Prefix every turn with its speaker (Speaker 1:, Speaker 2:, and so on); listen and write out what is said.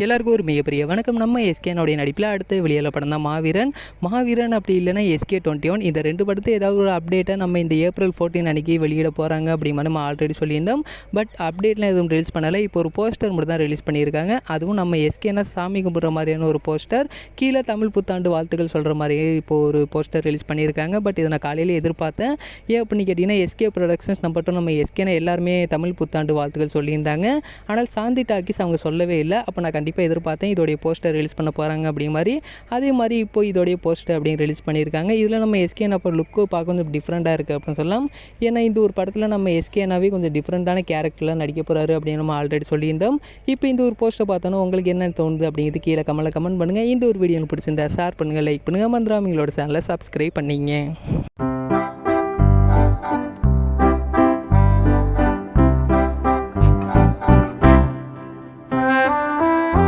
Speaker 1: எல்லாருக்கும் ஒரு மிகப்பெரிய வணக்கம். நம்ம எஸ்கேனுடைய நடிப்பில் அடுத்து வெளியில படம் தான் மாவீரன் அப்படி இல்லைனா SK21. இந்த 2 படத்தை ஏதாவது ஒரு அப்டேட்டை நம்ம இந்த April 14 அன்றைக்கி வெளியிட போகிறாங்க அப்படிங்கிற நம்ம ஆல்ரெடி சொல்லியிருந்தோம். பட் அப்டேட்லாம் எதுவும் ரிலீஸ் பண்ணலை. இப்போ ஒரு போஸ்டர் மட்டும் தான் ரிலீஸ் பண்ணியிருக்காங்க. அதுவும் நம்ம எஸ்கேனா சாமி கும்பிட்ற மாதிரியான ஒரு போஸ்டர், கீழே தமிழ் புத்தாண்டு வாழ்த்துக்கள் சொல்கிற மாதிரியே இப்போது ஒரு போஸ்டர் ரிலீஸ் பண்ணியிருக்காங்க. பட் இதை நான் காலையில் எதிர்பார்த்தேன். ஏன் அப்படின்னு கேட்டிங்கன்னா, SK ப்ரொடக்ஷன்ஸ் நம்ம எஸ்கேனா எல்லாருமே தமிழ் புத்தாண்டு வாழ்த்துக்கள் சொல்லியிருந்தாங்க. ஆனால் சாந்தி டாக்கீஸ் அவங்க சொல்லவே இல்லை. அப்போ நான் கண்டிப்பாக எதிர்பார்த்தேன் இதோடைய போஸ்டர் ரிலீஸ் பண்ண போகிறாங்க அப்படிங்கிற மாதிரி. அதே மாதிரி இப்போ இதோடைய போஸ்டர் அப்படின்னு ரிலீஸ் பண்ணியிருக்காங்க. இதில் நம்ம எஸ்கேனா அப்போ லுக்கு பார்க்க கொஞ்சம் டிஃப்ரெண்ட்டாக இருக்குது அப்படின்னு சொல்லலாம். ஏன்னா இந்த ஒரு படத்தில் நம்ம எஸ்கேனாவே கொஞ்சம் டிஃப்ரெண்ட்டான கேரக்டரில் நடிக்க போகிறாரு அப்படின்னு நம்ம ஆல்ரெடி சொல்லியிருந்தோம். இப்போ இந்த ஒரு போஸ்டர் பார்த்தோன்னா உங்களுக்கு என்ன தோணுது அப்படிங்கிறது கீழே கமெண்ட் பண்ணுங்கள். இந்த ஒரு வீடியோ பிடிச்சிருந்தா ஷேர் பண்ணுங்கள், லைக் பண்ணுங்கள், மறந்துடாம எங்களோட சேனலை சப்ஸ்கிரைப் பண்ணிங்க.